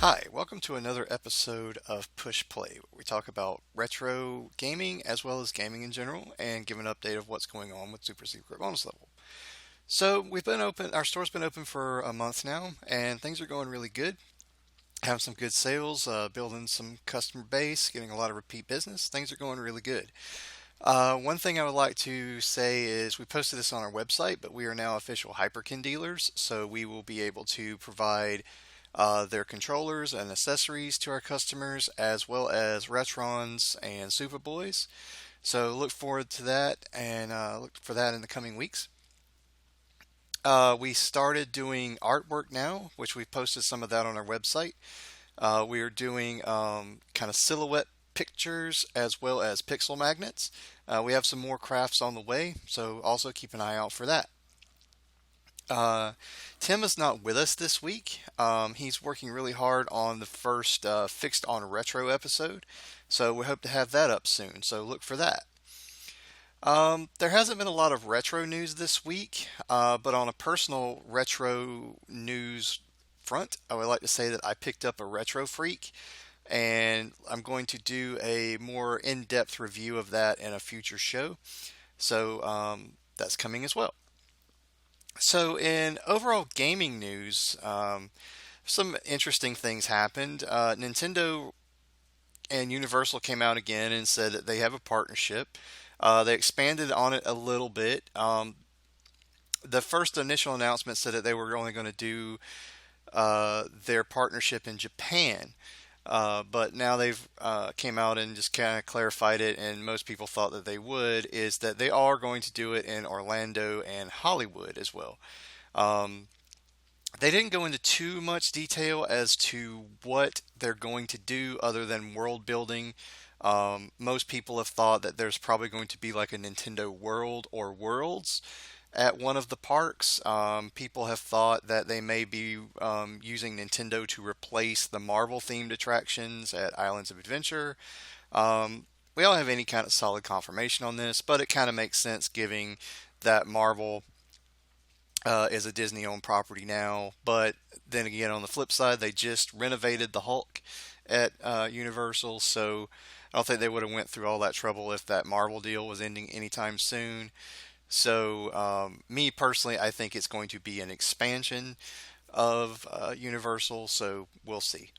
Hi, welcome to another episode of Push Play, where we talk about retro gaming as well as gaming in general and give an update of what's going on with Super Secret Bonus Level. So, we've been open, our store's been open for a month now, and things are going really good. Having some good sales, building some customer base, getting a lot of repeat business. Things are going really good. One thing I would like to say is we posted this on our website, but we are now official Hyperkin dealers, so we will be able to provide their controllers and accessories to our customers, as well as Retrons and Superboys. So look forward to that and look for that in the coming weeks. We started doing artwork now, which we've posted some of that on our website. We are doing kind of silhouette pictures as well as pixel magnets. We have some more crafts on the way, so also keep an eye out for that. Uh, Tim is not with us this week. He's working really hard on the first Fixed on Retro episode, so we hope to have that up soon. So look for that. There hasn't been a lot of retro news this week, but on a personal retro news front, I would like to say that I picked up a Retro Freak, and I'm going to do a more in-depth review of that in a future show. So that's coming as well. So, in overall gaming news, some interesting things happened. Nintendo and Universal came out again and said that they have a partnership. They expanded on it a little bit. The first initial announcement said that they were only going to do their partnership in Japan. But now they've came out and just kind of clarified it, and most people thought that they would, is that they are going to do it in Orlando and Hollywood as well. Um, they didn't go into too much detail as to what they're going to do other than world building. Most people have thought that there's probably going to be like a Nintendo World or Worlds at one of the parks. People have thought that they may be using Nintendo to replace the Marvel themed attractions at Islands of Adventure. We don't have any kind of solid confirmation on this, but it kind of makes sense given that Marvel is a Disney owned property now. But then again, on the flip side, they just renovated the Hulk at Universal, so I don't think they would have went through all that trouble if that Marvel deal was ending anytime soon. So, me personally, I think it's going to be an expansion of Universal, so we'll see.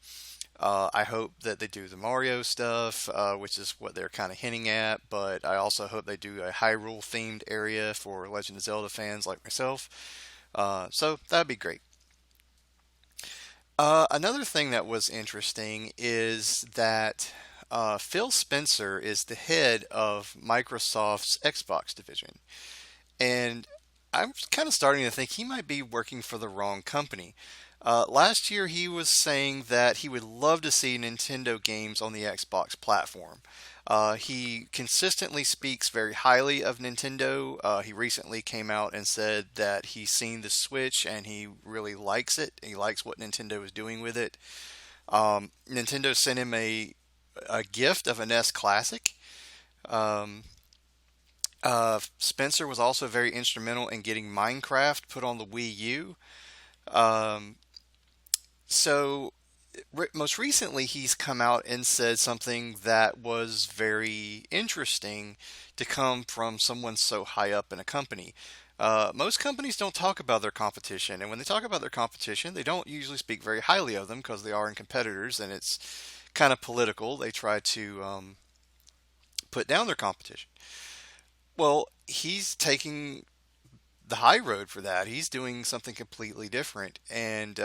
I hope that they do the Mario stuff, which is what they're kind of hinting at, but I also hope they do a Hyrule themed area for Legend of Zelda fans like myself. So that'd be great. Another thing that was interesting is that Phil Spencer is the head of Microsoft's Xbox division. And I'm kind of starting to think he might be working for the wrong company. Last year, he was saying that he would love to see Nintendo games on the Xbox platform. He consistently speaks very highly of Nintendo. He recently came out and said that he's seen the Switch and he really likes it. He likes what Nintendo is doing with it. Nintendo sent him a gift of an S Classic. Um, Spencer was also very instrumental in getting Minecraft put on the Wii U. Um, so, most recently, he's come out and said something that was very interesting to come from someone so high up in a company. Most companies don't talk about their competition, and when they talk about their competition, they don't usually speak very highly of them because they are in competitors and it's kind of political. They try to put down their competition. Well, he's taking the high road for that. He's doing something completely different and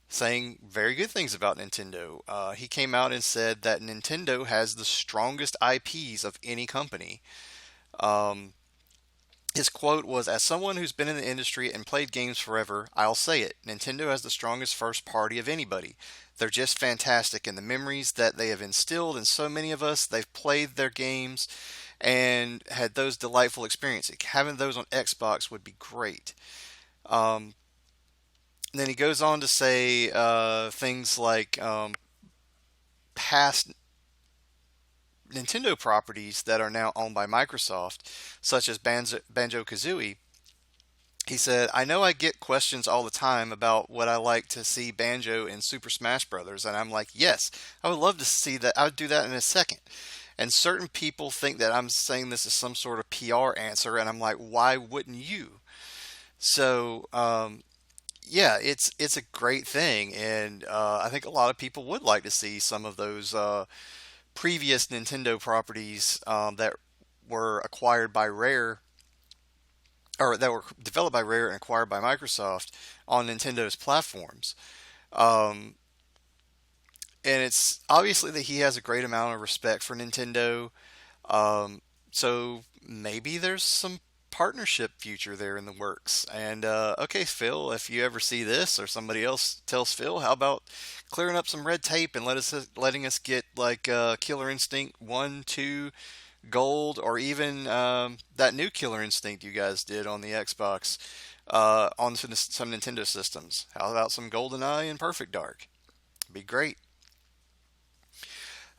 saying very good things about Nintendo. He came out and said that Nintendo has the strongest IPs of any company. Um, his quote was, "As someone who's been in the industry and played games forever, I'll say it. Nintendo has the strongest first party of anybody. They're just fantastic, and the memories that they have instilled in so many of us, they've played their games and had those delightful experiences. Having those on Xbox would be great." Um, then he goes on to say things like past Nintendo properties that are now owned by Microsoft, such as Banjo Kazooie. He said, I know I get questions all the time about what I like to see Banjo in Super Smash Brothers, and I'm like, yes, I would love to see that. I would do that in a second. And certain people think that I'm saying this as some sort of PR answer, and I'm like, why wouldn't you? So, yeah, it's a great thing, and I think a lot of people would like to see some of those previous Nintendo properties that were acquired by Rare, or that were developed by Rare and acquired by Microsoft on Nintendo's platforms. Um, and it's obviously that he has a great amount of respect for Nintendo. Um, so maybe there's some partnership future there in the works. And okay, Phil, if you ever see this or somebody else tells Phil, how about clearing up some red tape and letting us get like Killer Instinct 1, 2, Gold, or even that new Killer Instinct you guys did on the Xbox on some Nintendo systems. How about some GoldenEye and Perfect Dark? Be great.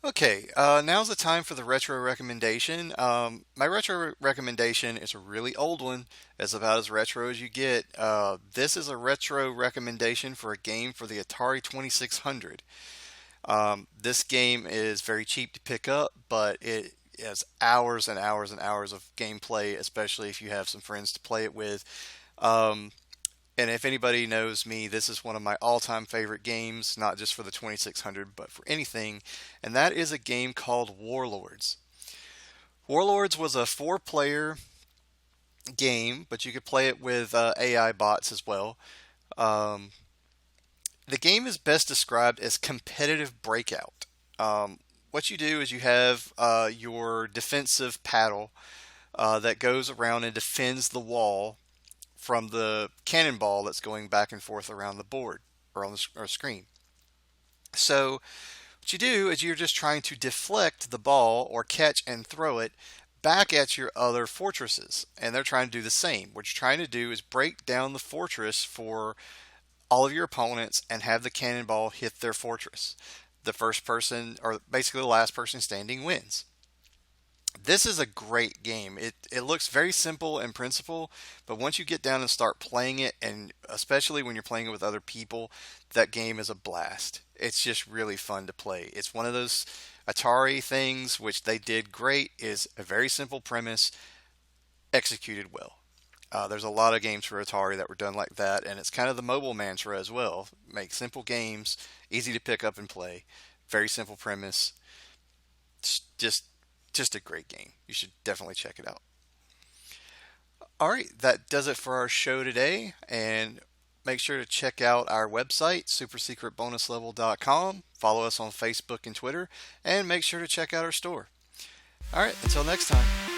Okay, now's the time for the retro recommendation. My retro recommendation is a really old one. It's about as retro as you get. This is a retro recommendation for a game for the Atari 2600. This game is very cheap to pick up, but it has hours and hours and hours of gameplay, especially if you have some friends to play it with. Um, and if anybody knows me, this is one of my all-time favorite games, not just for the 2600, but for anything, and that is a game called Warlords. Warlords was a four-player game, but you could play it with AI bots as well. Um, the game is best described as competitive breakout. What you do is you have your defensive paddle that goes around and defends the wall from the cannonball that's going back and forth around the board or on the screen. So what you do is you're just trying to deflect the ball or catch and throw it back at your other fortresses, and they're trying to do the same. What you're trying to do is break down the fortress for all of your opponents and have the cannonball hit their fortress. The first person, or basically the last person standing, wins. This is a great game. It looks very simple in principle, but once you get down and start playing it, and especially when you're playing it with other people, that game is a blast. It's just really fun to play. It's one of those Atari things which they did great, is a very simple premise executed well. There's a lot of games for Atari that were done like that, and it's kind of the mobile mantra as well. Make simple games, easy to pick up and play, very simple premise. It's just a great game. You should definitely check it out. All right, that does it for our show today, and make sure to check out our website, supersecretbonuslevel.com. Follow us on Facebook and Twitter, and make sure to check out our store. All right, until next time.